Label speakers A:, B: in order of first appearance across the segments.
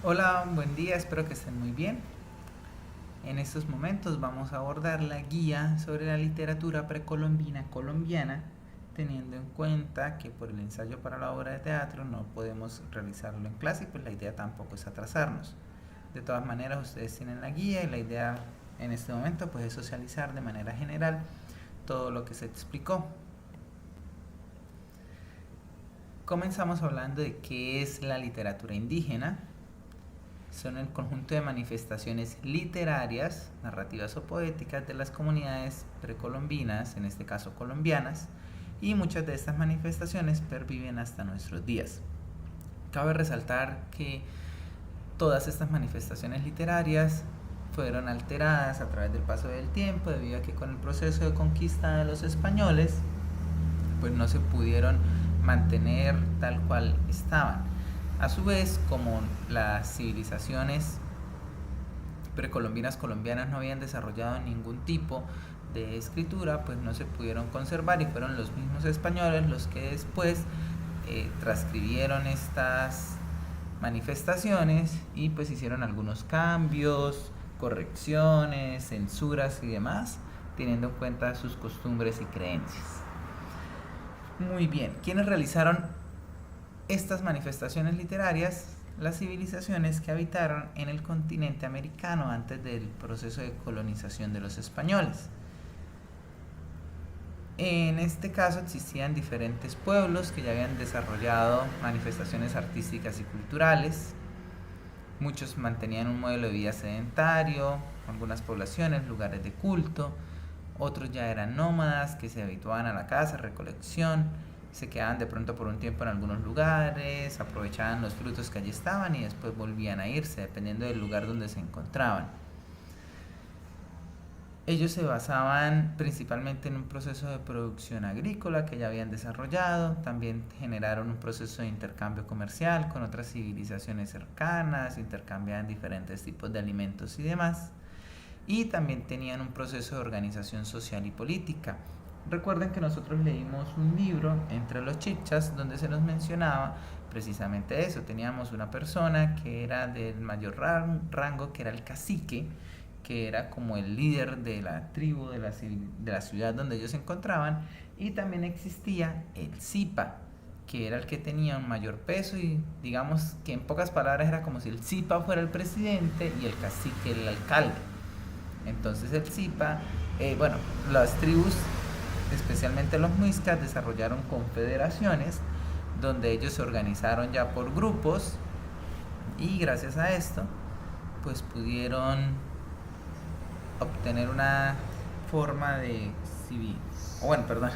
A: Hola, buen día, espero que estén muy bien. En estos momentos vamos a abordar la guía sobre la literatura precolombina colombiana, teniendo en cuenta que por el ensayo para la obra de teatro no podemos realizarlo en clase y pues la idea tampoco es atrasarnos. De todas maneras, ustedes tienen la guía y la idea en este momento pues es socializar de manera general todo lo que se explicó. Comenzamos hablando de qué es la literatura indígena. Son el conjunto de manifestaciones literarias, narrativas o poéticas de las comunidades precolombinas, en este caso colombianas, y muchas de estas manifestaciones perviven hasta nuestros días. Cabe resaltar que todas estas manifestaciones literarias fueron alteradas a través del paso del tiempo debido a que con el proceso de conquista de los españoles pues no se pudieron mantener tal cual estaban. A su vez, como las civilizaciones precolombinas colombianas no habían desarrollado ningún tipo de escritura, pues no se pudieron conservar y fueron los mismos españoles los que después transcribieron estas manifestaciones y pues hicieron algunos cambios, correcciones, censuras y demás, teniendo en cuenta sus costumbres y creencias. Muy bien, ¿quiénes realizaron estas manifestaciones literarias? Las civilizaciones que habitaron en el continente americano antes del proceso de colonización de los españoles. En este caso existían diferentes pueblos que ya habían desarrollado manifestaciones artísticas y culturales. Muchos mantenían un modelo de vida sedentario, algunas poblaciones, lugares de culto. Otros ya eran nómadas que se habituaban a la caza, recolección, se quedaban de pronto por un tiempo en algunos lugares, aprovechaban los frutos que allí estaban y después volvían a irse, dependiendo del lugar donde se encontraban. Ellos se basaban principalmente en un proceso de producción agrícola que ya habían desarrollado, también generaron un proceso de intercambio comercial con otras civilizaciones cercanas, intercambiaban diferentes tipos de alimentos y demás, y también tenían un proceso de organización social y política. Recuerden que nosotros leímos un libro, Entre los Chipchas, donde se nos mencionaba precisamente eso. Teníamos una persona que era del mayor rango, que era el cacique, que era como el líder de la tribu, de la ciudad donde ellos se encontraban, y también existía el Zipa, que era el que tenía un mayor peso y digamos que en pocas palabras era como si el Zipa fuera el presidente y el cacique el alcalde. Entonces el Zipa, bueno, las tribus, especialmente los muiscas, desarrollaron confederaciones donde ellos se organizaron ya por grupos y gracias a esto pues pudieron obtener una forma de civil, o bueno, perdón,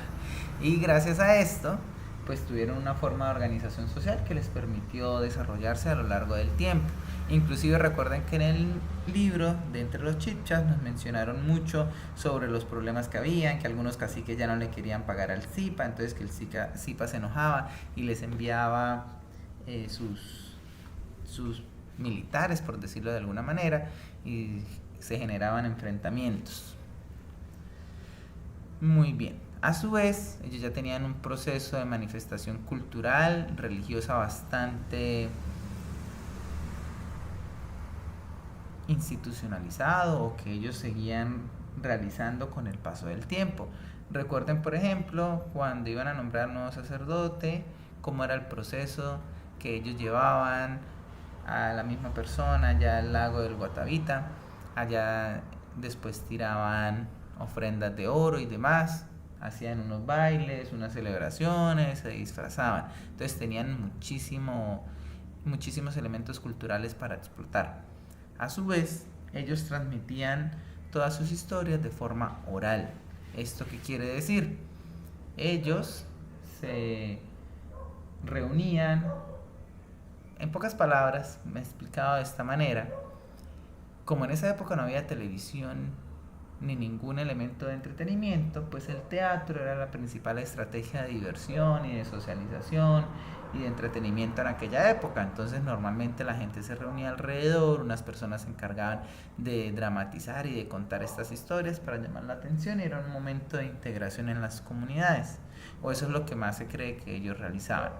A: y gracias a esto pues tuvieron una forma de organización social que les permitió desarrollarse a lo largo del tiempo. Inclusive recuerden que en el libro de Entre los Chipchas nos mencionaron mucho sobre los problemas que habían, que algunos caciques ya no le querían pagar al Zipa, entonces que el Zipa se enojaba y les enviaba sus militares, por decirlo de alguna manera, y se generaban enfrentamientos. Muy bien. A su vez, ellos ya tenían un proceso de manifestación cultural, religiosa bastante institucionalizado o que ellos seguían realizando con el paso del tiempo. Recuerden, por ejemplo, cuando iban a nombrar nuevo sacerdote, cómo era el proceso que ellos llevaban a la misma persona ya al lago del Guatavita. Allá después tiraban ofrendas de oro y demás, hacían unos bailes, unas celebraciones, se disfrazaban. Entonces tenían muchísimos elementos culturales para explotar. A su vez, ellos transmitían todas sus historias de forma oral. ¿Esto qué quiere decir? Ellos se reunían, en pocas palabras, me he explicado de esta manera, como en esa época no había televisión ni ningún elemento de entretenimiento, pues el teatro era la principal estrategia de diversión y de socialización y de entretenimiento en aquella época. Entonces normalmente la gente se reunía alrededor, unas personas se encargaban de dramatizar y de contar estas historias para llamar la atención y era un momento de integración en las comunidades, o eso es lo que más se cree que ellos realizaban.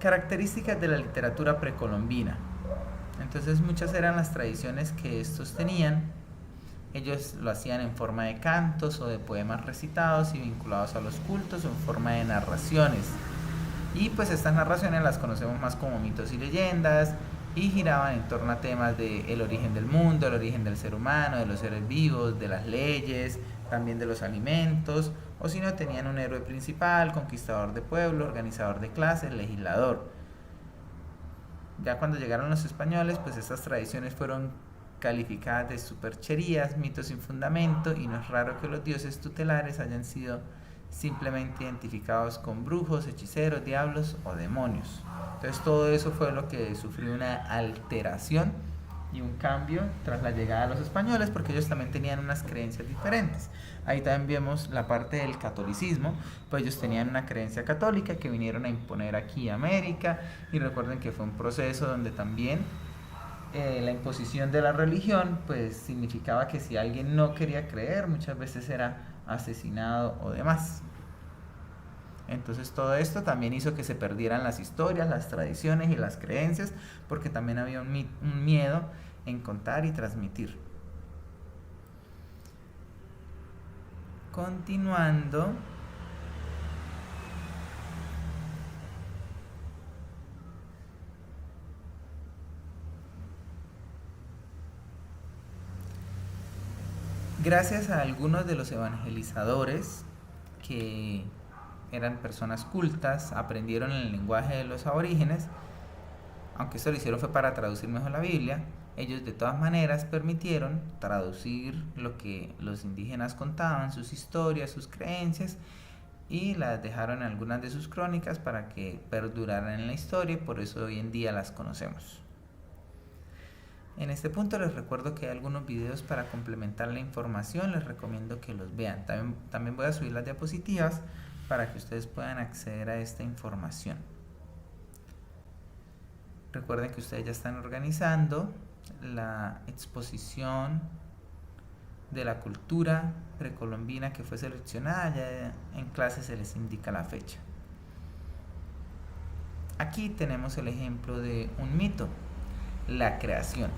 A: Características de la literatura precolombina. Entonces muchas eran las tradiciones que estos tenían. Ellos lo hacían en forma de cantos o de poemas recitados y vinculados a los cultos o en forma de narraciones. Y pues estas narraciones las conocemos más como mitos y leyendas y giraban en torno a temas de el origen del mundo, el origen del ser humano, de los seres vivos, de las leyes, también de los alimentos, o si no tenían un héroe principal, conquistador de pueblo, organizador de clases, legislador. Ya cuando llegaron los españoles, pues estas tradiciones fueron calificadas de supercherías, mitos sin fundamento, y no es raro que los dioses tutelares hayan sido simplemente identificados con brujos, hechiceros, diablos o demonios. Entonces todo eso fue lo que sufrió una alteración y un cambio tras la llegada de los españoles, porque ellos también tenían unas creencias diferentes. Ahí también vemos la parte del catolicismo, pues ellos tenían una creencia católica que vinieron a imponer aquí a América, y recuerden que fue un proceso donde también la imposición de la religión pues significaba que si alguien no quería creer, muchas veces era asesinado o demás. Entonces todo esto también hizo que se perdieran las historias, las tradiciones y las creencias, porque también había un miedo en contar y transmitir. Continuando, gracias a algunos de los evangelizadores que eran personas cultas, aprendieron el lenguaje de los aborígenes, aunque esto lo hicieron fue para traducir mejor la Biblia. Ellos de todas maneras permitieron traducir lo que los indígenas contaban, sus historias, sus creencias, y las dejaron en algunas de sus crónicas para que perduraran en la historia, y por eso hoy en día las conocemos. En este punto les recuerdo que hay algunos videos para complementar la información, les recomiendo que los vean. También voy a subir las diapositivas para que ustedes puedan acceder a esta información. Recuerden que ustedes ya están organizando la exposición de la cultura precolombina que fue seleccionada, ya en clase se les indica la fecha. Aquí tenemos el ejemplo de un mito, la creación.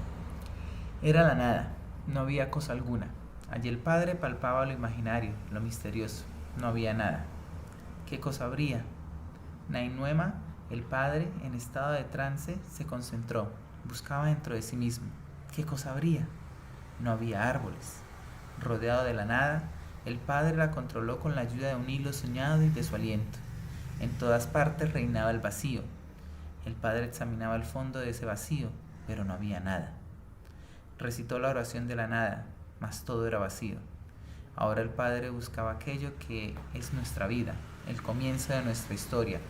A: Era la nada, no había cosa alguna. Allí el padre palpaba lo imaginario, lo misterioso, no había nada. ¿Qué cosa habría? Nainuema, el padre, en estado de trance, se concentró, buscaba dentro de sí mismo. ¿Qué cosa habría? No había árboles. Rodeado de la nada, el padre la controló con la ayuda de un hilo soñado y de su aliento. En todas partes reinaba el vacío. El padre examinaba el fondo de ese vacío, pero no había nada. Recitó la oración de la nada, mas todo era vacío. Ahora el padre buscaba aquello que es nuestra vida, el comienzo de nuestra historia,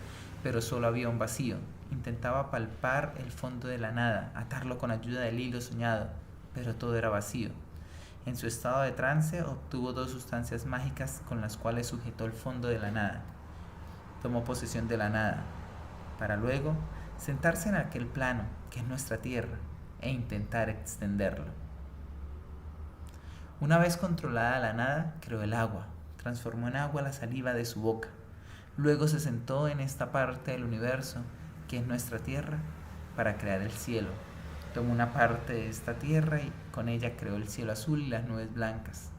A: pero solo había un vacío. Intentaba palpar el fondo de la nada, atarlo con ayuda del hilo soñado, pero todo era vacío. En su estado de trance obtuvo 2 sustancias mágicas con las cuales sujetó el fondo de la nada. Tomó posesión de la nada, para luego sentarse en aquel plano, que es nuestra tierra, e intentar extenderlo. Una vez controlada la nada, creó el agua, transformó en agua la saliva de su boca. Luego se sentó en esta parte del universo, que es nuestra tierra, para crear el cielo. Tomó una parte de esta tierra y con ella creó el cielo azul y las nubes blancas.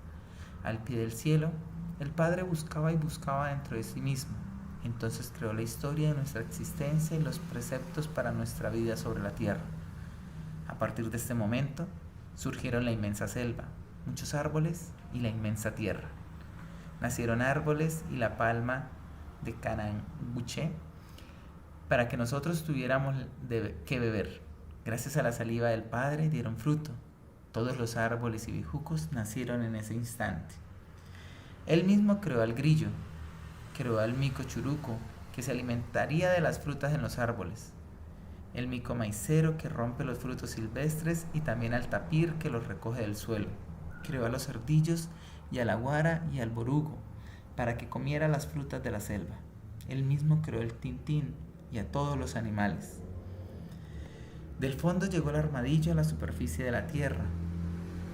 A: Al pie del cielo, el Padre buscaba y buscaba dentro de sí mismo. Entonces creó la historia de nuestra existencia y los preceptos para nuestra vida sobre la tierra. A partir de este momento, surgieron la inmensa selva, muchos árboles y la inmensa tierra. Nacieron árboles y la palma de Cananguché para que nosotros tuviéramos que beber. Gracias a la saliva del Padre dieron fruto. Todos los árboles y bejucos nacieron en ese instante. Él mismo creó al grillo, creó al mico churuco, que se alimentaría de las frutas en los árboles, el mico maicero, que rompe los frutos silvestres, y también al tapir, que los recoge del suelo. Creó a los cerdillos y a la guara y al borugo, para que comiera las frutas de la selva. Él mismo creó el tintín y a todos los animales. Del fondo llegó el armadillo a la superficie de la tierra.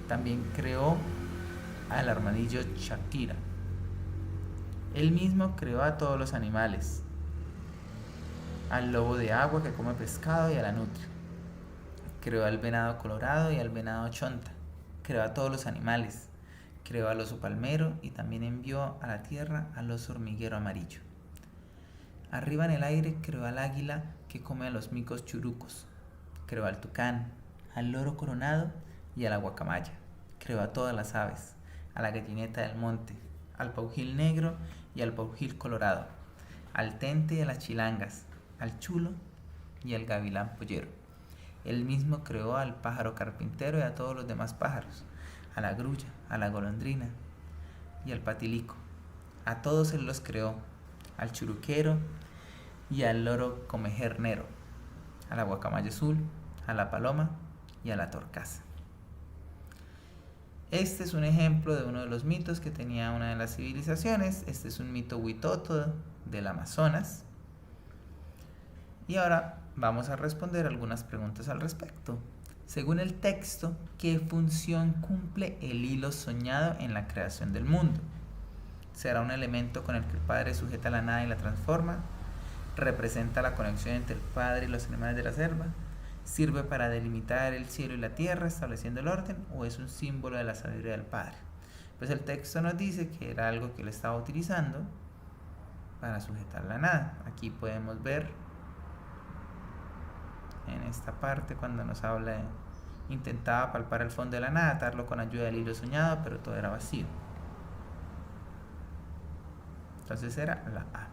A: También creó al armadillo Shakira. Él mismo creó a todos los animales. al lobo de agua que come pescado y a la nutria. Creó al venado colorado y al venado chonta. Creó a todos los animales. Creó al oso palmero y también envió a la tierra al oso hormiguero amarillo. Arriba en el aire creó al águila que come a los micos churucos. Creó al tucán, al loro coronado y a la guacamaya. Creó a todas las aves, a la gallineta del monte, al paujil negro y al paujil colorado, al tente y a las chilangas, al chulo y al gavilán pollero. Él mismo creó al pájaro carpintero y a todos los demás pájaros, a la grulla, a la golondrina y al patilico. A todos él los creó, al churuquero y al loro comejernero, a la guacamaya azul, a la paloma y a la torcaza. Este es un ejemplo de uno de los mitos que tenía una de las civilizaciones. Este es un mito huitoto del Amazonas. Y ahora vamos a responder algunas preguntas al respecto. Según el texto, ¿qué función cumple el hilo soñado en la creación del mundo? ¿Será un elemento con el que el Padre sujeta la nada y la transforma? ¿Representa la conexión entre el Padre y los animales de la selva? ¿Sirve para delimitar el cielo y la tierra, estableciendo el orden? ¿O es un símbolo de la sabiduría del Padre? Pues el texto nos dice que era algo que él estaba utilizando para sujetar la nada. Aquí podemos ver en esta parte cuando nos habla de intentaba palpar el fondo de la nada, atarlo con ayuda del hilo soñado, pero todo era vacío. Entonces era la A.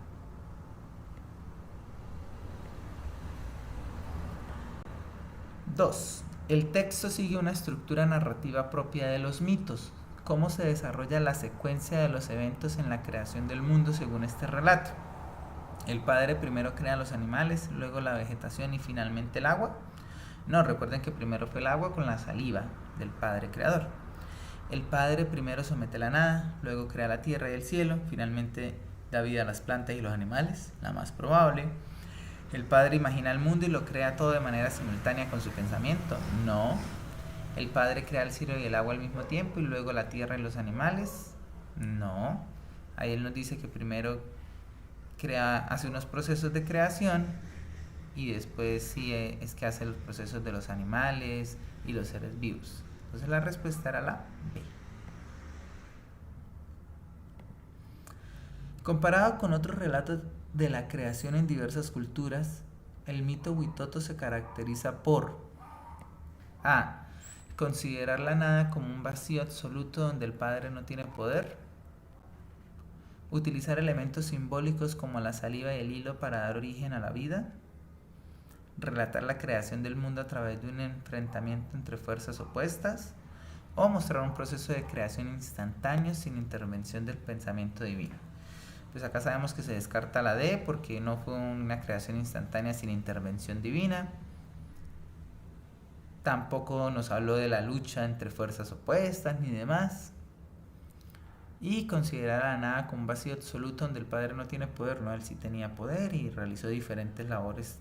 A: Dos. El texto sigue una estructura narrativa propia de los mitos. ¿Cómo se desarrolla la secuencia de los eventos en la creación del mundo según este relato? El Padre primero crea los animales, luego la vegetación y finalmente el agua. No, recuerden que primero fue el agua con la saliva del Padre Creador. El Padre primero somete la nada, luego crea la tierra y el cielo, finalmente da vida a las plantas y los animales, la más probable. ¿El Padre imagina el mundo y lo crea todo de manera simultánea con su pensamiento? No. ¿El Padre crea el cielo y el agua al mismo tiempo y luego la tierra y los animales? No. Ahí él nos dice que primero hace unos procesos de creación y después sí es que hace los procesos de los animales y los seres vivos. Entonces la respuesta era la B. Comparado con otros relatos de la creación en diversas culturas, el mito huitoto se caracteriza por A. Considerar la nada como un vacío absoluto donde el Padre no tiene poder. Utilizar elementos simbólicos como la saliva y el hilo para dar origen a la vida. Relatar la creación del mundo a través de un enfrentamiento entre fuerzas opuestas. O mostrar un proceso de creación instantáneo sin intervención del pensamiento divino. Pues acá sabemos que se descarta la D porque no fue una creación instantánea sin intervención divina. Tampoco nos habló de la lucha entre fuerzas opuestas ni demás. Y considerar a la nada como un vacío absoluto donde el Padre no tiene poder. No, él sí tenía poder y realizó diferentes labores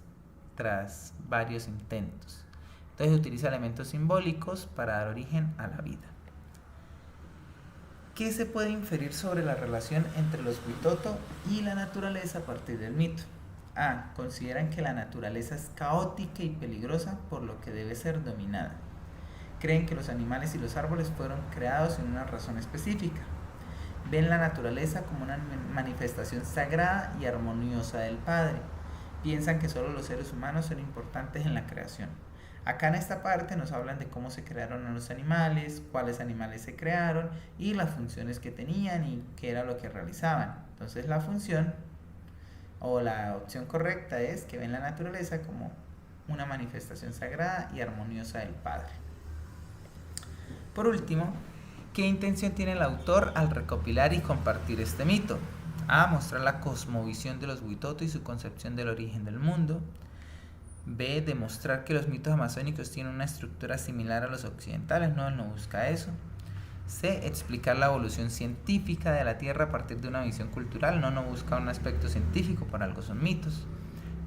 A: tras varios intentos. Entonces utiliza elementos simbólicos para dar origen a la vida. ¿Qué se puede inferir sobre la relación entre los huitoto y la naturaleza a partir del mito? A. Consideran que la naturaleza es caótica y peligrosa, por lo que debe ser dominada. Creen que los animales y los árboles fueron creados sin una razón específica. Ven la naturaleza como una manifestación sagrada y armoniosa del Padre. Piensan que solo los seres humanos son importantes en la creación. Acá en esta parte nos hablan de cómo se crearon a los animales, cuáles animales se crearon y las funciones que tenían y qué era lo que realizaban. Entonces la función o la opción correcta es que ven la naturaleza como una manifestación sagrada y armoniosa del Padre. Por último, ¿qué intención tiene el autor al recopilar y compartir este mito? A. Mostrar la cosmovisión de los huitoto y su concepción del origen del mundo. B. Demostrar que los mitos amazónicos tienen una estructura similar a los occidentales. No, él no busca eso. C. Explicar la evolución científica de la Tierra a partir de una visión cultural. No busca un aspecto científico, por algo son mitos.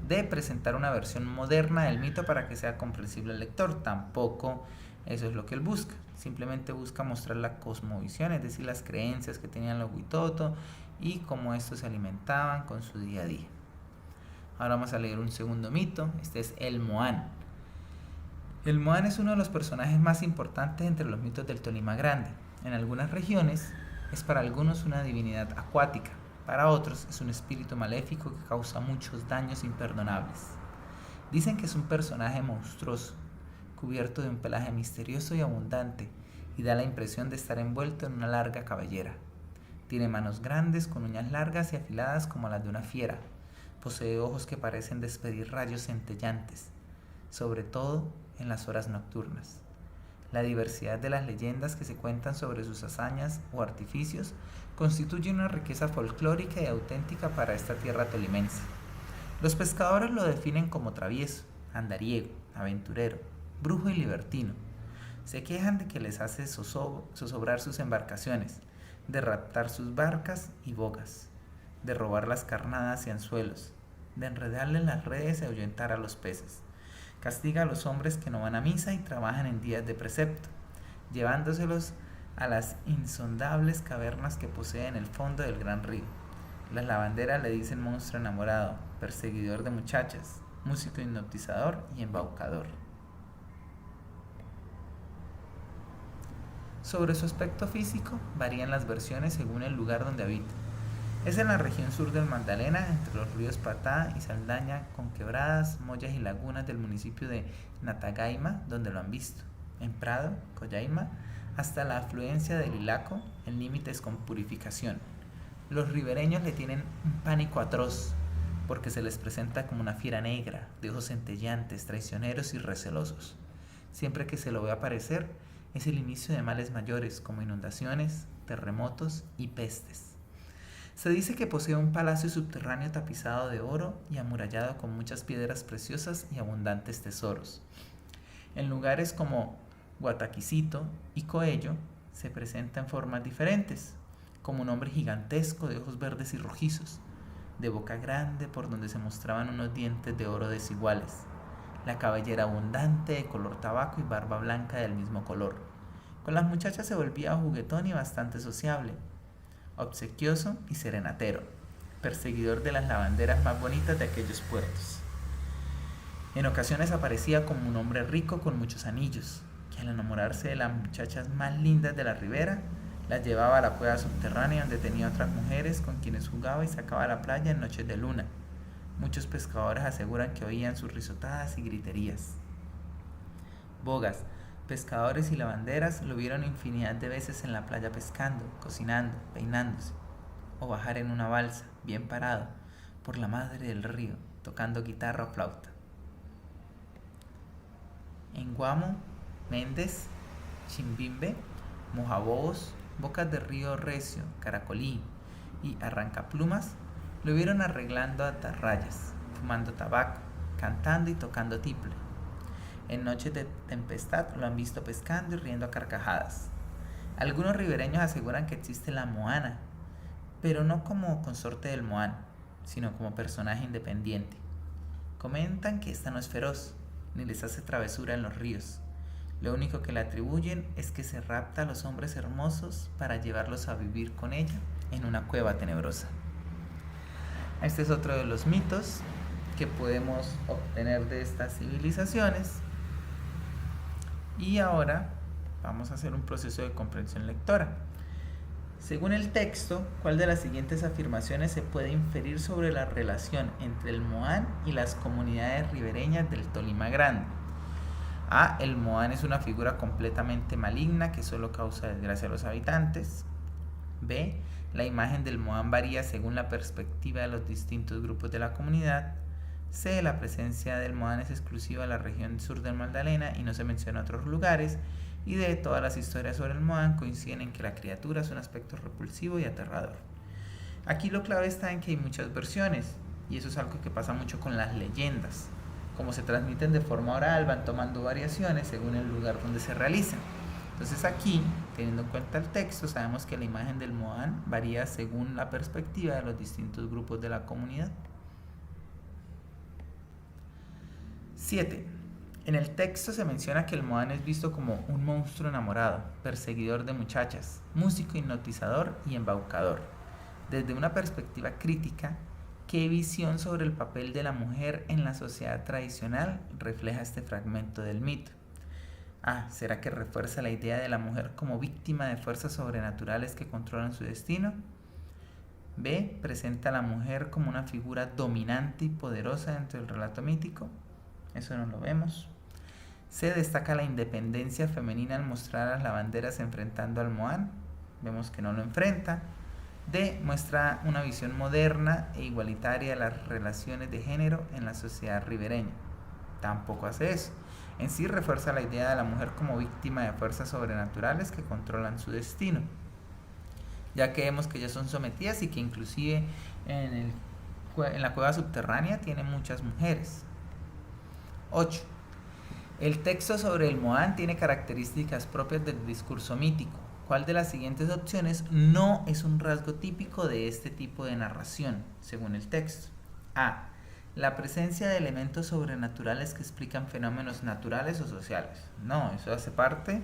A: D. Presentar una versión moderna del mito para que sea comprensible al lector. Tampoco eso es lo que él busca. Simplemente busca mostrar la cosmovisión, es decir, las creencias que tenían los huitoto y cómo estos se alimentaban con su día a día. Ahora vamos a leer un segundo mito. Este es el Moán. El Moán es uno de los personajes más importantes entre los mitos del Tolima Grande. En algunas regiones es para algunos una divinidad acuática, para otros es un espíritu maléfico que causa muchos daños imperdonables. Dicen que es un personaje monstruoso, cubierto de un pelaje misterioso y abundante, y da la impresión de estar envuelto en una larga cabellera. Tiene manos grandes con uñas largas y afiladas como las de una fiera. Posee ojos que parecen despedir rayos centellantes, sobre todo en las horas nocturnas. La diversidad de las leyendas que se cuentan sobre sus hazañas o artificios constituye una riqueza folclórica y auténtica para esta tierra tolimense. Los pescadores lo definen como travieso, andariego, aventurero, brujo y libertino. Se quejan de que les hace zozobrar sus embarcaciones, de raptar sus barcas y bogas, de robar las carnadas y anzuelos, de enredarle en las redes y ahuyentar a los peces. Castiga a los hombres que no van a misa y trabajan en días de precepto, llevándoselos a las insondables cavernas que posee en el fondo del gran río. Las lavanderas le dicen monstruo enamorado, perseguidor de muchachas, músico hipnotizador y embaucador. Sobre su aspecto físico varían las versiones según el lugar donde habita. Es en la región sur del Magdalena, entre los ríos Patá y Saldaña, con quebradas, mollas y lagunas del municipio de Natagaima, donde lo han visto. En Prado, Collaima, hasta la afluencia del Ilaco, en límites con Purificación. Los ribereños le tienen un pánico atroz, porque se les presenta como una fiera negra, de ojos centellantes, traicioneros y recelosos. Siempre que se lo ve aparecer, es el inicio de males mayores como inundaciones, terremotos y pestes. Se dice que posee un palacio subterráneo tapizado de oro y amurallado con muchas piedras preciosas y abundantes tesoros. En lugares como Guataquisito y Coello se presenta en formas diferentes, como un hombre gigantesco de ojos verdes y rojizos, de boca grande por donde se mostraban unos dientes de oro desiguales, la cabellera abundante de color tabaco y barba blanca del mismo color. Con las muchachas se volvía juguetón y bastante sociable, obsequioso y serenatero, perseguidor de las lavanderas más bonitas de aquellos puertos. En ocasiones aparecía como un hombre rico con muchos anillos, que al enamorarse de las muchachas más lindas de la ribera, las llevaba a la cueva subterránea donde tenía otras mujeres con quienes jugaba y sacaba a la playa en noches de luna. Muchos pescadores aseguran que oían sus risotadas y griterías. Bogas, pescadores y lavanderas lo vieron infinidad de veces en la playa pescando, cocinando, peinándose, o bajar en una balsa, bien parado, por la madre del río, tocando guitarra o flauta. En Guamo, Méndez, Chimbimbe, Mojabobos, Bocas de Río Recio, Caracolí y Arrancaplumas lo vieron arreglando atarrayas, fumando tabaco, cantando y tocando tiple. En noches de tempestad lo han visto pescando y riendo a carcajadas. Algunos ribereños aseguran que existe la Moana, pero no como consorte del Moán, sino como personaje independiente. Comentan que esta no es feroz, ni les hace travesura en los ríos. Lo único que le atribuyen es que se rapta a los hombres hermosos para llevarlos a vivir con ella en una cueva tenebrosa. Este es otro de los mitos que podemos obtener de estas civilizaciones. Y ahora vamos a hacer un proceso de comprensión lectora. Según el texto, ¿cuál de las siguientes afirmaciones se puede inferir sobre la relación entre el Moán y las comunidades ribereñas del Tolima Grande? A. El Moán es una figura completamente maligna que solo causa desgracia a los habitantes. B. La imagen del Moán varía según la perspectiva de los distintos grupos de la comunidad. C. La presencia del Moán es exclusiva de la región sur del Magdalena y no se menciona en otros lugares. Y D. Todas las historias sobre el Moán coinciden en que la criatura es un aspecto repulsivo y aterrador. Aquí lo clave está en que hay muchas versiones, y eso es algo que pasa mucho con las leyendas. Como se transmiten de forma oral, van tomando variaciones según el lugar donde se realizan. Entonces aquí, teniendo en cuenta el texto, sabemos que la imagen del Moán varía según la perspectiva de los distintos grupos de la comunidad. 7. En el texto se menciona que el Moán es visto como un monstruo enamorado, perseguidor de muchachas, músico hipnotizador y embaucador. Desde una perspectiva crítica, ¿Qué visión sobre el papel de la mujer en la sociedad tradicional refleja este fragmento del mito? A. ¿Será que refuerza la idea de la mujer como víctima de fuerzas sobrenaturales que controlan su destino? B. ¿Presenta a la mujer como una figura dominante y poderosa dentro del relato mítico? Eso no lo vemos. C. ¿Destaca la independencia femenina al mostrar a las lavanderas enfrentando al Moán? Vemos que no lo enfrenta. D. Muestra una visión moderna e igualitaria de las relaciones de género en la sociedad ribereña. Tampoco hace eso. En sí refuerza la idea de la mujer como víctima de fuerzas sobrenaturales que controlan su destino, ya que vemos que ellas son sometidas y que inclusive en la cueva subterránea tiene muchas mujeres. 8. El texto sobre el Moán tiene características propias del discurso mítico. ¿Cuál de las siguientes opciones no es un rasgo típico de este tipo de narración, según el texto? A. La presencia de elementos sobrenaturales que explican fenómenos naturales o sociales. No, eso hace parte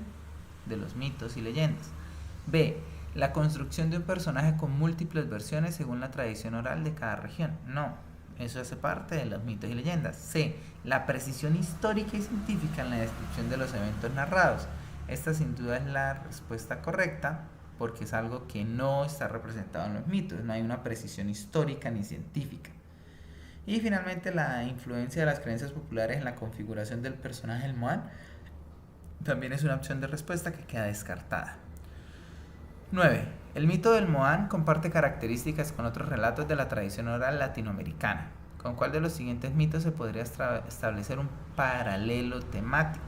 A: de los mitos y leyendas. B. La construcción de un personaje con múltiples versiones según la tradición oral de cada región. No, eso hace parte de los mitos y leyendas. C. La precisión histórica y científica en la descripción de los eventos narrados. Esta sin duda es la respuesta correcta porque es algo que no está representado en los mitos. No hay una precisión histórica ni científica. Y finalmente la influencia de las creencias populares en la configuración del personaje del Moán también es una opción de respuesta que queda descartada. 9. El mito del Moán comparte características con otros relatos de la tradición oral latinoamericana. ¿Con cuál de los siguientes mitos se podría establecer un paralelo temático?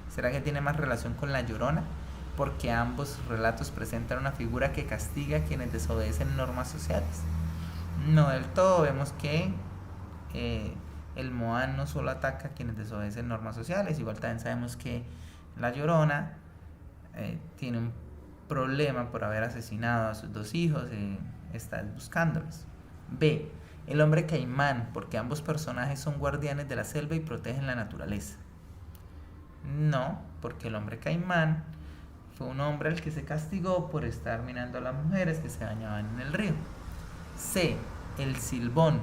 A: ¿Será que tiene más relación con La Llorona? Porque ambos relatos presentan una figura que castiga a quienes desobedecen normas sociales. No del todo, vemos que el Moán no solo ataca a quienes desobedecen normas sociales, igual también sabemos que La Llorona tiene un problema por haber asesinado a sus 2 hijos y está buscándolos. B. El hombre caimán, porque ambos personajes son guardianes de la selva y protegen la naturaleza. No, porque el hombre caimán fue un hombre al que se castigó por estar mirando a las mujeres que se bañaban en el río. C. El silbón,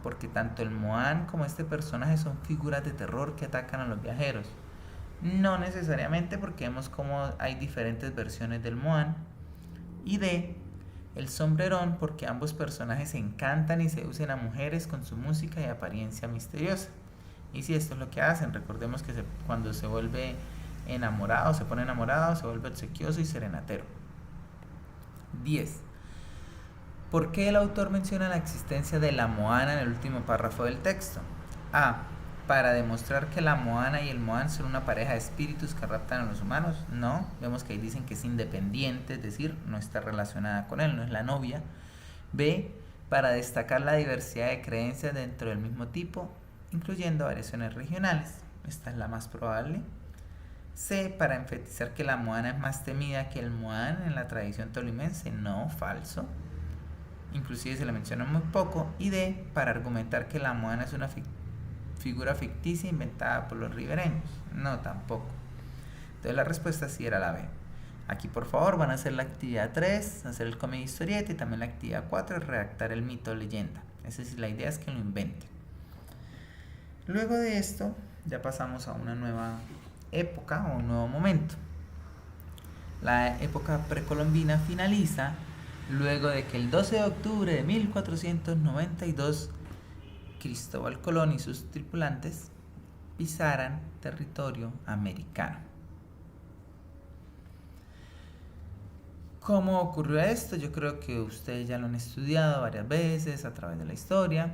A: porque tanto el Moán como este personaje son figuras de terror que atacan a los viajeros. No necesariamente, porque vemos cómo hay diferentes versiones del Moán. Y D. El sombrerón, porque ambos personajes encantan y seducen a mujeres con su música y apariencia misteriosa. Y si esto es lo que hacen, recordemos que cuando se vuelve enamorado, se pone enamorado, se vuelve obsequioso y serenatero. 10. ¿Por qué el autor menciona la existencia de la Moana en el último párrafo del texto? A. Para demostrar que la Moana y el Moán son una pareja de espíritus que raptan a los humanos. No, vemos que ahí dicen que es independiente, es decir, no está relacionada con él, no es la novia. B. Para destacar la diversidad de creencias dentro del mismo tipo, incluyendo variaciones regionales. Esta es la más probable. C. Para enfatizar que la Moana es más temida que el Moán en la tradición tolimense. No, falso. Inclusive se le menciona muy poco. Y D. Para argumentar que la Moana es una figura ficticia inventada por los ribereños. No, tampoco. Entonces la respuesta sí era la B. Aquí por favor van a hacer la actividad 3, hacer el comedy historieta, y también la actividad 4 es redactar el mito o leyenda. Es decir, la idea es que lo inventen. Luego de esto ya pasamos a una nueva época o un nuevo momento. La época precolombina finaliza luego de que el 12 de octubre de 1492 Cristóbal Colón y sus tripulantes pisaran territorio americano. ¿Cómo ocurrió esto? Yo creo que ustedes ya lo han estudiado varias veces a través de la historia.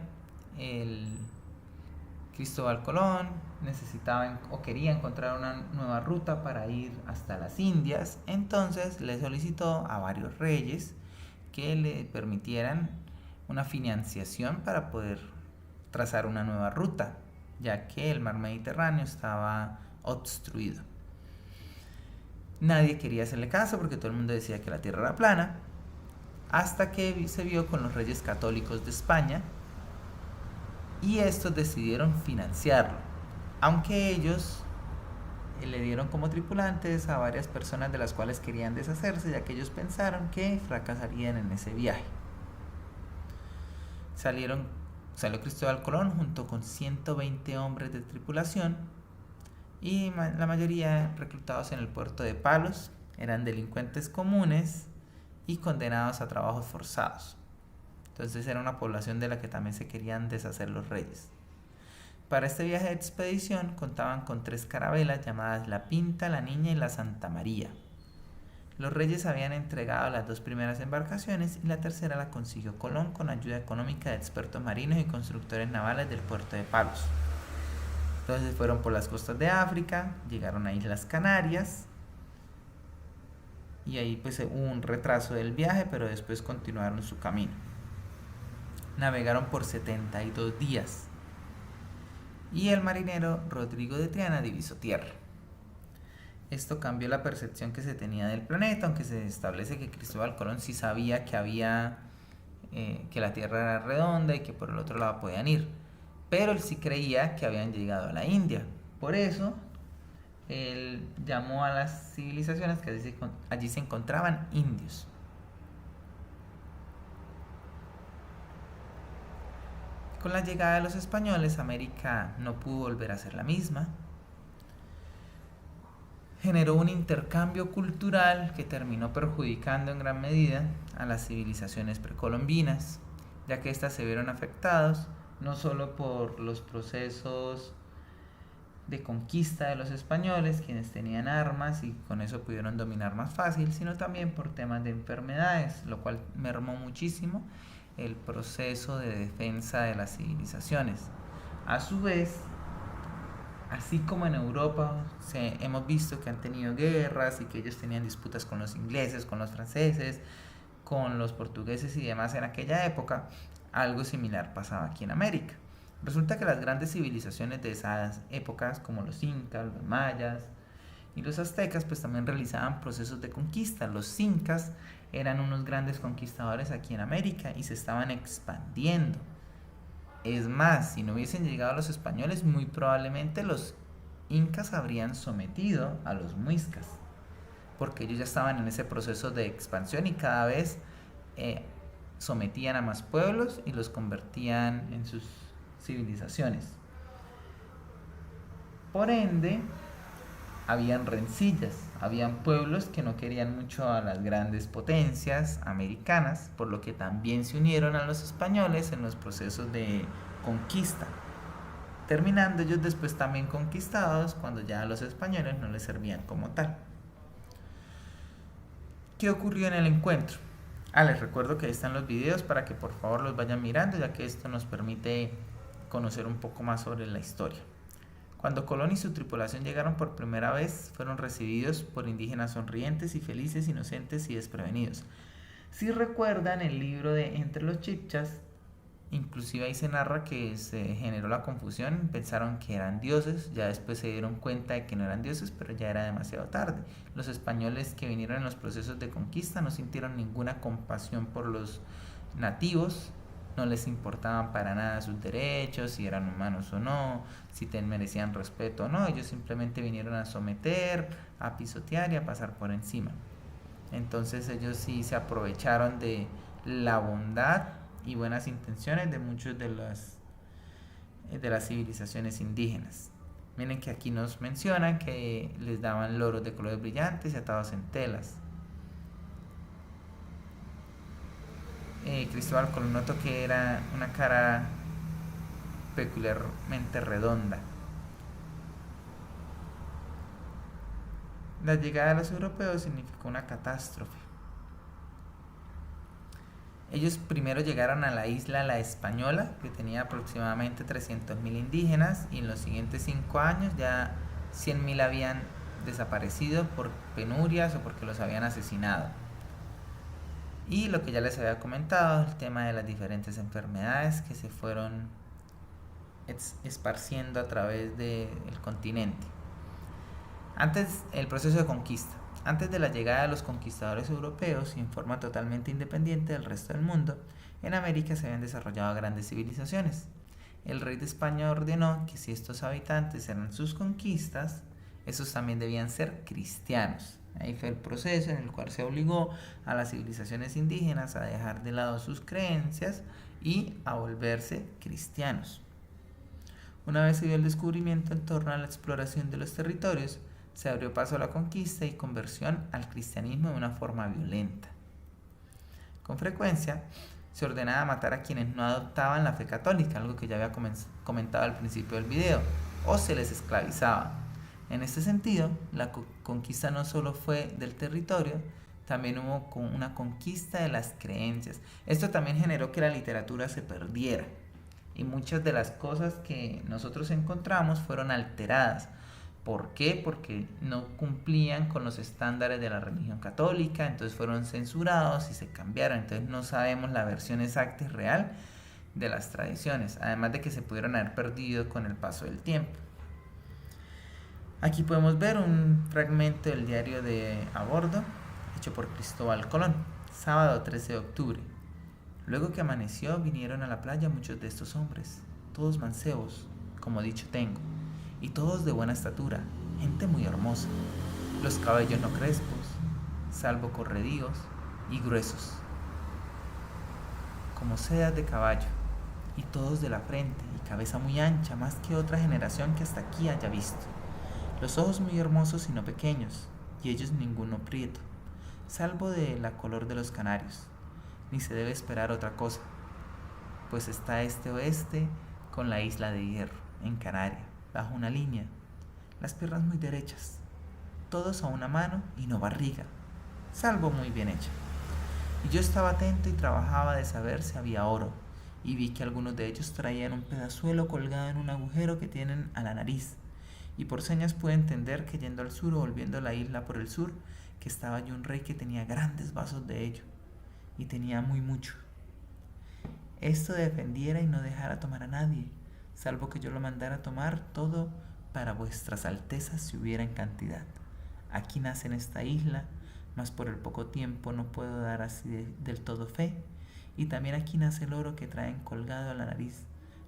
A: Cristóbal Colón necesitaba o quería encontrar una nueva ruta para ir hasta las Indias, entonces le solicitó a varios reyes que le permitieran una financiación para poder trazar una nueva ruta, ya que el mar Mediterráneo estaba obstruido. Nadie quería hacerle caso porque todo el mundo decía que la tierra era plana, hasta que se vio con los reyes católicos de España y estos decidieron financiarlo, aunque ellos le dieron como tripulantes a varias personas de las cuales querían deshacerse, ya que ellos pensaron que fracasarían en ese viaje. Salió Cristóbal Colón junto con 120 hombres de tripulación y la mayoría reclutados en el puerto de Palos, eran delincuentes comunes y condenados a trabajos forzados. Entonces era una población de la que también se querían deshacer los reyes. Para este viaje de expedición contaban con 3 carabelas llamadas La Pinta, La Niña y La Santa María. Los reyes habían entregado las 2 primeras embarcaciones y la tercera la consiguió Colón con ayuda económica de expertos marinos y constructores navales del puerto de Palos. Entonces fueron por las costas de África, llegaron a Islas Canarias y ahí pues hubo un retraso del viaje, pero después continuaron su camino. Navegaron por 72 días y el marinero Rodrigo de Triana divisó tierra. Esto cambió la percepción que se tenía del planeta, aunque se establece que Cristóbal Colón sí sabía que la Tierra era redonda y que por el otro lado podían ir, pero él sí creía que habían llegado a la India. Por eso él llamó a las civilizaciones que allí se encontraban indios. Con la llegada de los españoles, América no pudo volver a ser la misma. Generó un intercambio cultural que terminó perjudicando en gran medida a las civilizaciones precolombinas, ya que éstas se vieron afectadas no solo por los procesos de conquista de los españoles, quienes tenían armas y con eso pudieron dominar más fácil, sino también por temas de enfermedades, lo cual mermó muchísimo el proceso de defensa de las civilizaciones. A su vez, así como en Europa hemos visto que han tenido guerras y que ellos tenían disputas con los ingleses, con los franceses, con los portugueses y demás en aquella época, algo similar pasaba aquí en América. Resulta que las grandes civilizaciones de esas épocas, como los incas, los mayas y los aztecas, pues también realizaban procesos de conquista. Los incas eran unos grandes conquistadores aquí en América y se estaban expandiendo. Es más, si no hubiesen llegado los españoles, muy probablemente los incas habrían sometido a los muiscas, porque ellos ya estaban en ese proceso de expansión y cada vez sometían a más pueblos y los convertían en sus civilizaciones. Por ende, habían rencillas, habían pueblos que no querían mucho a las grandes potencias americanas, por lo que también se unieron a los españoles en los procesos de conquista, terminando ellos después también conquistados cuando ya a los españoles no les servían como tal. ¿Qué ocurrió en el encuentro? Les recuerdo que ahí están los videos para que por favor los vayan mirando, ya que esto nos permite conocer un poco más sobre la historia. Cuando Colón y su tripulación llegaron por primera vez, fueron recibidos por indígenas sonrientes y felices, inocentes y desprevenidos. Si recuerdan el libro de Entre los Chibchas, inclusive ahí se narra que se generó la confusión, pensaron que eran dioses, ya después se dieron cuenta de que no eran dioses, pero ya era demasiado tarde. Los españoles que vinieron en los procesos de conquista no sintieron ninguna compasión por los nativos, no les importaban para nada sus derechos, si eran humanos o no, si merecían respeto o no, ellos simplemente vinieron a someter, a pisotear y a pasar por encima. Entonces ellos sí se aprovecharon de la bondad y buenas intenciones de muchos de las civilizaciones indígenas. Miren que aquí nos mencionan que les daban loros de colores brillantes y atados en telas. Cristóbal Colón notó que era una cara peculiarmente redonda. La llegada de los europeos significó una catástrofe. Ellos primero llegaron a la isla La Española, que tenía aproximadamente 300.000 indígenas, y en los siguientes 5 años ya 100.000 habían desaparecido por penurias o porque los habían asesinado. Y lo que ya les había comentado, el tema de las diferentes enfermedades que se fueron esparciendo a través del continente. Antes, el proceso de conquista. Antes de la llegada de los conquistadores europeos y en forma totalmente independiente del resto del mundo, en América se habían desarrollado grandes civilizaciones. El rey de España ordenó que si estos habitantes eran sus conquistas, Esos también debían ser cristianos. Ahí fue el proceso en el cual se obligó a las civilizaciones indígenas a dejar de lado sus creencias y a volverse cristianos. Una vez se dio el descubrimiento en torno a la exploración de los territorios, se abrió paso a la conquista y conversión al cristianismo de una forma violenta. Con frecuencia, se ordenaba matar a quienes no adoptaban la fe católica, algo que ya había comentado al principio del video, o se les esclavizaba. En este sentido, la conquista no solo fue del territorio, también hubo una conquista de las creencias. Esto también generó que la literatura se perdiera y muchas de las cosas que nosotros encontramos fueron alteradas. ¿Por qué? Porque no cumplían con los estándares de la religión católica, entonces fueron censurados y se cambiaron. Entonces no sabemos la versión exacta y real de las tradiciones, además de que se pudieron haber perdido con el paso del tiempo. Aquí podemos ver un fragmento del diario de a bordo, hecho por Cristóbal Colón, sábado 13 de octubre. Luego que amaneció, vinieron a la playa muchos de estos hombres, todos mancebos, como dicho tengo, y todos de buena estatura, gente muy hermosa, los cabellos no crespos, salvo corredíos y gruesos, como sedas de caballo, y todos de la frente y cabeza muy ancha, más que otra generación que hasta aquí haya visto. Los ojos muy hermosos y no pequeños, y ellos ninguno prieto, salvo de la color de los canarios. Ni se debe esperar otra cosa, pues está este oeste con la isla de Hierro, en Canaria, bajo una línea, las piernas muy derechas, todos a una mano y no barriga, salvo muy bien hecha. Y yo estaba atento y trabajaba de saber si había oro, y vi que algunos de ellos traían un pedazuelo colgado en un agujero que tienen a la nariz, y por señas pude entender que yendo al sur o volviendo a la isla por el sur, que estaba allí un rey que tenía grandes vasos de ello, y tenía muy mucho. Esto defendiera y no dejara tomar a nadie, salvo que yo lo mandara tomar todo para vuestras altezas si hubiera en cantidad. Aquí nace en esta isla, mas por el poco tiempo no puedo dar así del todo fe, y también aquí nace el oro que traen colgado a la nariz,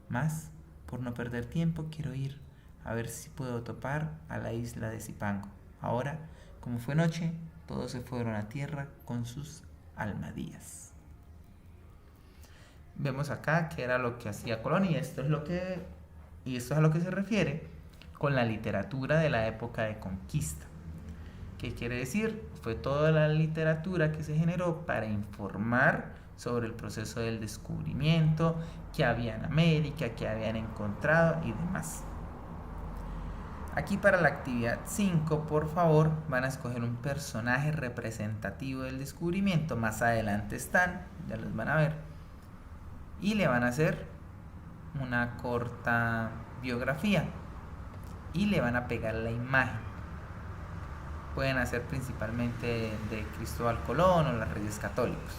A: mas por no perder tiempo quiero ir a ver si puedo topar a la isla de Zipango. Ahora, como fue noche, todos se fueron a tierra con sus almadías. Vemos acá que era lo que hacía Colón, y esto es a lo que se refiere con la literatura de la época de conquista. ¿Qué quiere decir? Fue toda la literatura que se generó para informar sobre el proceso del descubrimiento, que había en América, que habían encontrado y demás. Aquí para la actividad 5, por favor, van a escoger un personaje representativo del descubrimiento. Más adelante están, ya los van a ver. Y le van a hacer una corta biografía. Y le van a pegar la imagen. Pueden hacer principalmente de Cristóbal Colón o los Reyes Católicos.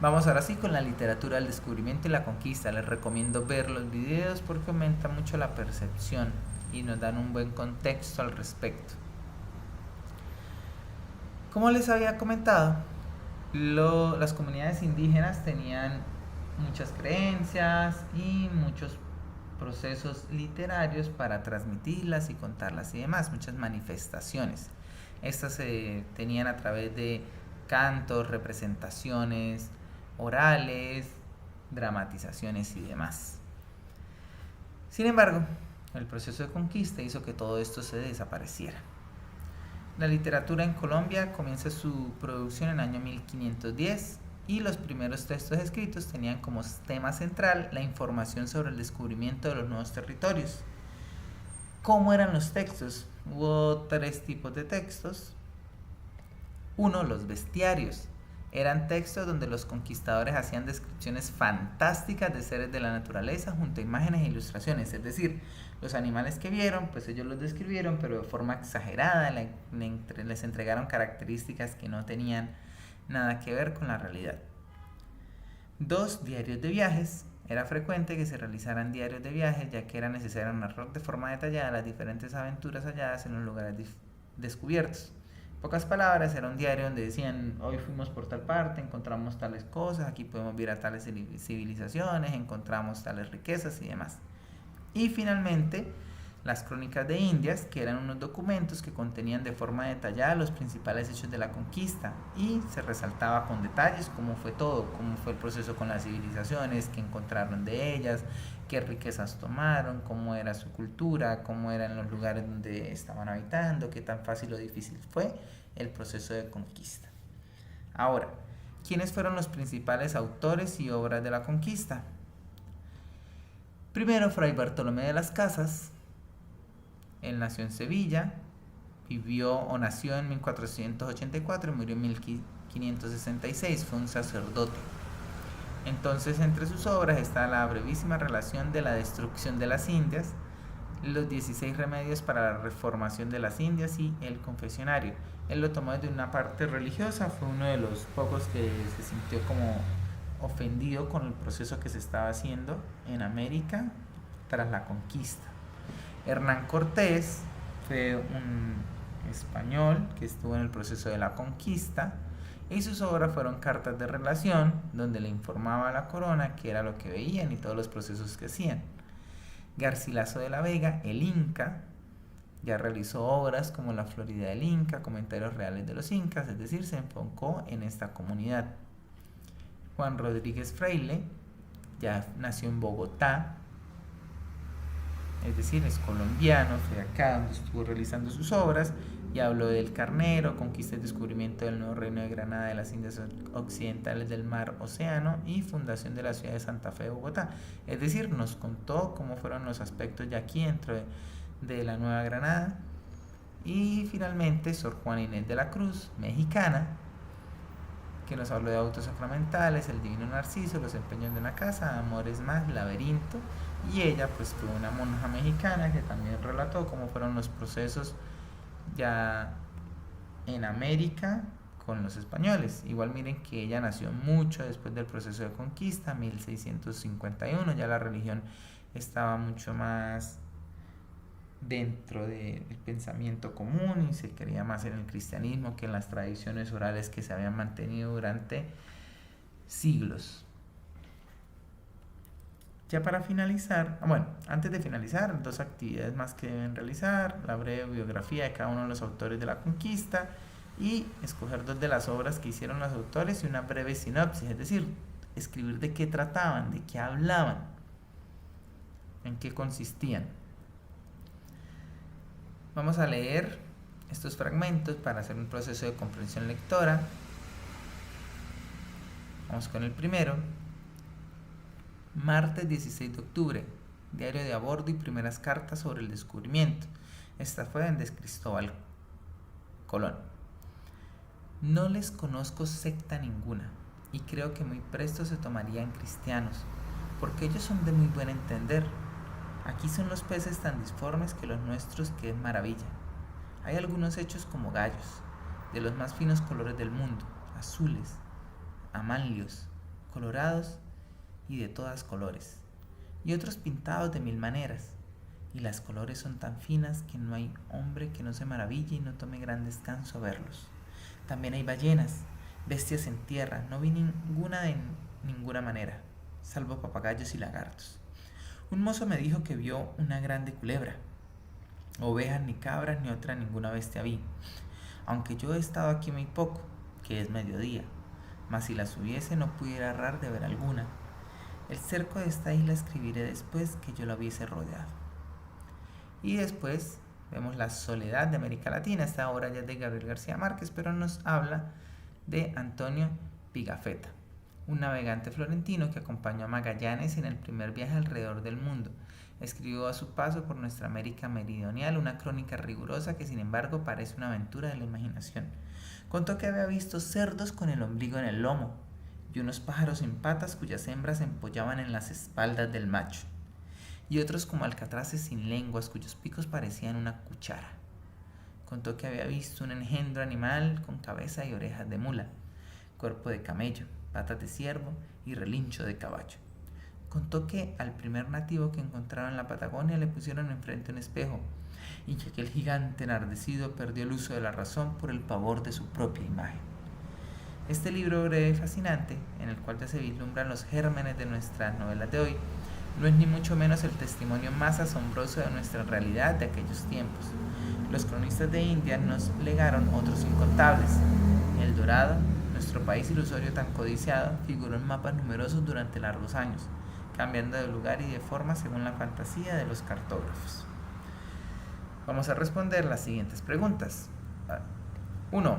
A: Vamos ahora sí con la literatura del descubrimiento y la conquista. Les recomiendo ver los videos porque aumenta mucho la percepción y nos dan un buen contexto al respecto. Como les había comentado, las comunidades indígenas tenían muchas creencias y muchos procesos literarios para transmitirlas y contarlas y demás, muchas manifestaciones. Estas se tenían a través de cantos, representaciones orales, dramatizaciones y demás. Sin embargo, el proceso de conquista hizo que todo esto se desapareciera. La literatura en Colombia comienza su producción en el año 1510 y los primeros textos escritos tenían como tema central la información sobre el descubrimiento de los nuevos territorios. ¿Cómo eran los textos? Hubo 3 tipos de textos. 1. Los bestiarios. Eran textos donde los conquistadores hacían descripciones fantásticas de seres de la naturaleza junto a imágenes e ilustraciones, es decir, los animales que vieron, pues ellos los describieron, pero de forma exagerada, les entregaron características que no tenían nada que ver con la realidad. 2. Diarios de viajes. Era frecuente que se realizaran diarios de viajes, ya que era necesario narrar de forma detallada las diferentes aventuras halladas en los lugares descubiertos. Pocas palabras, era un diario donde decían, hoy fuimos por tal parte, encontramos tales cosas, aquí podemos ver a tales civilizaciones, encontramos tales riquezas y demás. Y finalmente, las Crónicas de Indias, que eran unos documentos que contenían de forma detallada los principales hechos de la conquista y se resaltaba con detalles cómo fue todo, cómo fue el proceso con las civilizaciones, qué encontraron de ellas, qué riquezas tomaron, cómo era su cultura, cómo eran los lugares donde estaban habitando, qué tan fácil o difícil fue el proceso de conquista. Ahora, ¿quiénes fueron los principales autores y obras de la conquista? Primero, Fray Bartolomé de las Casas. Él nació en Sevilla, nació en 1484 y murió en 1566, fue un sacerdote. Entonces, entre sus obras está la brevísima relación de la destrucción de las Indias, los 16 remedios para la reformación de las Indias y el confesionario. Él lo tomó desde una parte religiosa, fue uno de los pocos que se sintió como ofendido con el proceso que se estaba haciendo en América tras la conquista. Hernán Cortés fue un español que estuvo en el proceso de la conquista y sus obras fueron cartas de relación donde le informaba a la corona qué era lo que veían y todos los procesos que hacían. Garcilaso de la Vega, el Inca, ya realizó obras como La Florida del Inca, Comentarios Reales de los Incas, es decir, se enfocó en esta comunidad. Juan Rodríguez Freile ya nació en Bogotá, es decir, es colombiano, fue acá donde estuvo realizando sus obras y habló del Carnero, conquista y descubrimiento del nuevo reino de Granada de las Indias Occidentales del Mar Océano y fundación de la ciudad de Santa Fe de Bogotá. Es decir, nos contó cómo fueron los aspectos ya aquí dentro de la Nueva Granada. Y finalmente, Sor Juana Inés de la Cruz, mexicana, que nos habló de autos sacramentales, el divino Narciso, los empeños de una casa, Amores más, Laberinto. Y ella pues fue una monja mexicana que también relató cómo fueron los procesos ya en América con los españoles. Igual miren que ella nació mucho después del proceso de conquista, 1651, ya la religión estaba mucho más dentro del pensamiento común y se creía más en el cristianismo que en las tradiciones orales que se habían mantenido durante siglos. Ya para finalizar, antes de finalizar, 2 actividades más que deben realizar: la breve biografía de cada uno de los autores de la conquista y escoger 2 de las obras que hicieron los autores y una breve sinopsis, es decir, escribir de qué trataban, de qué hablaban, en qué consistían. Vamos a leer estos fragmentos para hacer un proceso de comprensión lectora. Vamos con el primero. Martes 16 de octubre, diario de a bordo y primeras cartas sobre el descubrimiento. Esta fue de Cristóbal Colón. No les conozco secta ninguna, y creo que muy presto se tomarían cristianos, porque ellos son de muy buen entender. Aquí son los peces tan disformes que los nuestros, que es maravilla. Hay algunos hechos como gallos, de los más finos colores del mundo, azules, amanlios, colorados y de todas colores, y otros pintados de 1000 maneras, y las colores son tan finas que no hay hombre que no se maraville y no tome gran descanso a verlos. También hay ballenas, bestias en tierra, no vi ninguna de ninguna manera, salvo papagayos y lagartos. Un mozo me dijo que vio una grande culebra. Ovejas ni cabras ni otra ninguna bestia vi, aunque yo he estado aquí muy poco, que es mediodía, mas si las hubiese no pudiera errar de ver alguna. El cerco de esta isla escribiré después que yo la hubiese rodeado. Y después vemos La Soledad de América Latina. Esta obra ya es de Gabriel García Márquez, pero nos habla de Antonio Pigafetta, un navegante florentino que acompañó a Magallanes en el primer viaje alrededor del mundo. Escribió a su paso por nuestra América meridional una crónica rigurosa que sin embargo parece una aventura de la imaginación. Contó que había visto cerdos con el ombligo en el lomo y unos pájaros sin patas cuyas hembras se empollaban en las espaldas del macho, y otros como alcatraces sin lenguas cuyos picos parecían una cuchara. Contó que había visto un engendro animal con cabeza y orejas de mula, cuerpo de camello, patas de ciervo y relincho de caballo. Contó que al primer nativo que encontraron en la Patagonia le pusieron enfrente un espejo, y que aquel gigante enardecido perdió el uso de la razón por el pavor de su propia imagen. Este libro breve y fascinante, en el cual ya se vislumbran los gérmenes de nuestras novelas de hoy, No es ni mucho menos el testimonio más asombroso de nuestra realidad de aquellos tiempos. Los cronistas de India nos legaron otros incontables. El Dorado, nuestro país ilusorio tan codiciado, figuró en mapas numerosos durante largos años, cambiando de lugar y de forma según la fantasía de los cartógrafos. Vamos a responder las siguientes preguntas. 1.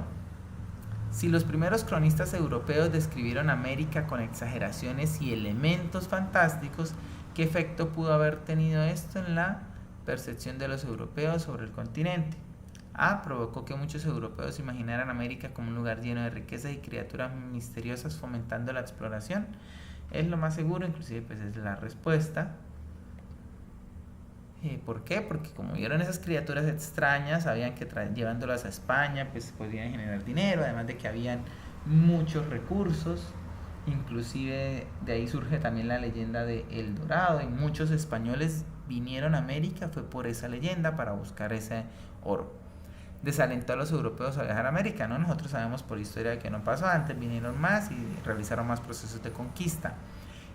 A: Si los primeros cronistas europeos describieron América con exageraciones y elementos fantásticos, ¿qué efecto pudo haber tenido esto en la percepción de los europeos sobre el continente? A. Provocó que muchos europeos imaginaran América como un lugar lleno de riquezas y criaturas misteriosas fomentando la exploración. Es lo más seguro, inclusive pues es la respuesta. ¿Por qué? Porque como vieron esas criaturas extrañas, sabían que llevándolas a España pues podían generar dinero, además de que habían muchos recursos. Inclusive de ahí surge también la leyenda de El Dorado, y muchos españoles vinieron a América fue por esa leyenda, para buscar ese oro. Desalentó a los europeos a viajar a América, ¿no? Nosotros sabemos por historia que no pasó, antes vinieron más y realizaron más procesos de conquista.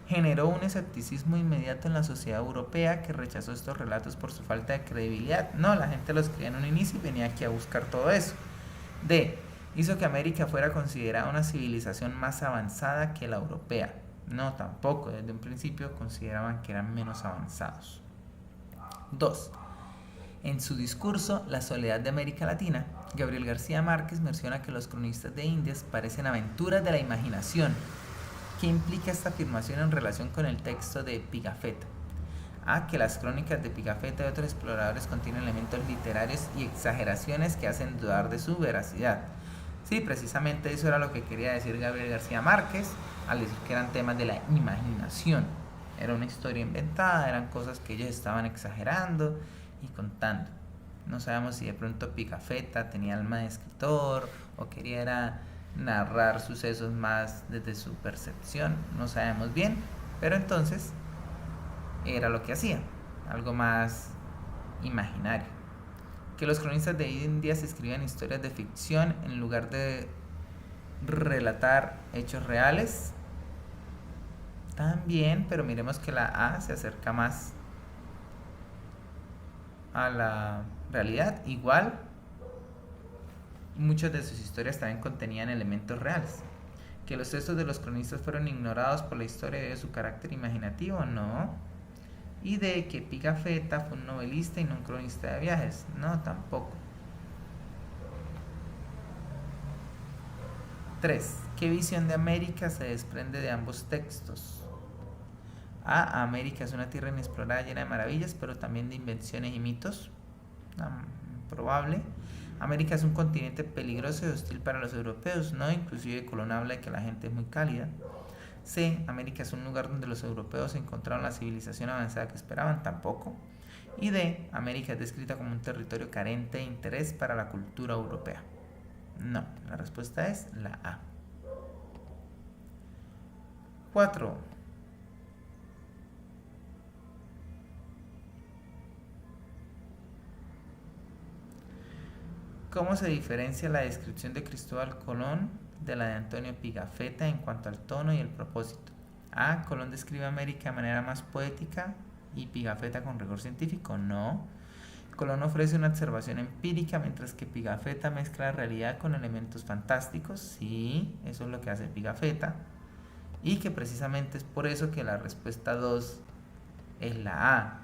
A: Generó un escepticismo inmediato en la sociedad europea, que rechazó estos relatos por su falta de credibilidad. No, la gente los creía en un inicio y venía aquí a buscar todo eso. D. Hizo que América fuera considerada una civilización más avanzada que la europea. No, tampoco, desde un principio consideraban que eran menos avanzados. 2. En su discurso La soledad de América Latina, Gabriel García Márquez menciona que los cronistas de Indias parecen aventuras de la imaginación. ¿Qué implica esta afirmación en relación con el texto de Pigafetta? A. Que las crónicas de Pigafetta y otros exploradores contienen elementos literarios y exageraciones que hacen dudar de su veracidad. Sí, precisamente eso era lo que quería decir Gabriel García Márquez al decir que eran temas de la imaginación. Era una historia inventada, eran cosas que ellos estaban exagerando y contando. No sabemos si de pronto Pigafetta tenía alma de escritor o quería narrar sucesos más desde su percepción, no sabemos bien, pero entonces era lo que hacía, algo más imaginario. Que los cronistas de India se escribían historias de ficción en lugar de relatar hechos reales, también, pero miremos que la A se acerca más a la realidad. Igual, muchas de sus historias también contenían elementos reales. ¿Que los textos de los cronistas fueron ignorados por la historia debido a su carácter imaginativo? No. Y de que Pigafetta fue un novelista y no un cronista de viajes. No, tampoco. 3. ¿Qué visión de América se desprende de ambos textos? A. América es una tierra inexplorada llena de maravillas, pero también de invenciones y mitos. Probable. América es un continente peligroso y hostil para los europeos. No, inclusive Colón habla de que la gente es muy cálida. C. América es un lugar donde los europeos encontraron la civilización avanzada que esperaban. Tampoco. Y D. América es descrita como un territorio carente de interés para la cultura europea. No, la respuesta es la A. 4. ¿Cómo se diferencia la descripción de Cristóbal Colón de la de Antonio Pigafetta en cuanto al tono y el propósito? A. Colón describe América de manera más poética y Pigafetta con rigor científico. No. Colón ofrece una observación empírica, mientras que Pigafetta mezcla la realidad con elementos fantásticos. Sí, eso es lo que hace Pigafetta. Y que precisamente es por eso que la respuesta 2 es la A.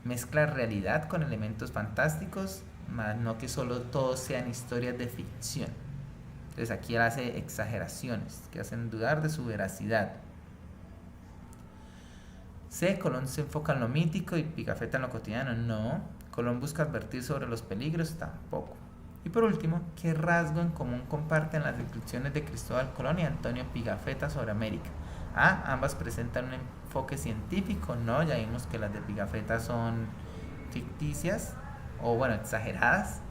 A: Mezcla realidad con elementos fantásticos, más no que solo todos sean historias de ficción. Entonces aquí él hace exageraciones que hacen dudar de su veracidad. C. Colón se enfoca en lo mítico y Pigafetta en lo cotidiano. No. Colón busca advertir sobre los peligros. Tampoco. Y por último, ¿qué rasgo en común comparten las descripciones de Cristóbal Colón y Antonio Pigafetta sobre América? A. Ambas presentan un enfoque científico. No, ya vimos que las de Pigafetta son ficticias o bueno, exageradas.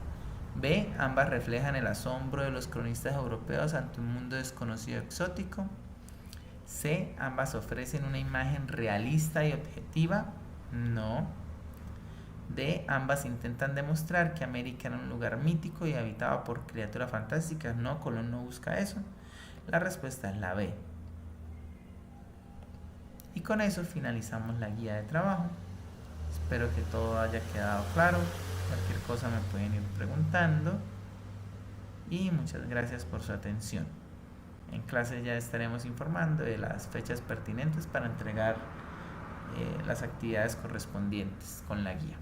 A: B. Ambas reflejan el asombro de los cronistas europeos ante un mundo desconocido exótico. C. Ambas ofrecen una imagen realista y objetiva. No. D. Ambas intentan demostrar que América era un lugar mítico y habitado por criaturas fantásticas. No, Colón no busca eso. La respuesta es la B. Y con eso finalizamos la guía de trabajo. Espero que todo haya quedado claro. Cualquier cosa me pueden ir preguntando. Y muchas gracias por su atención. En clase ya estaremos informando de las fechas pertinentes para entregar las actividades correspondientes con la guía.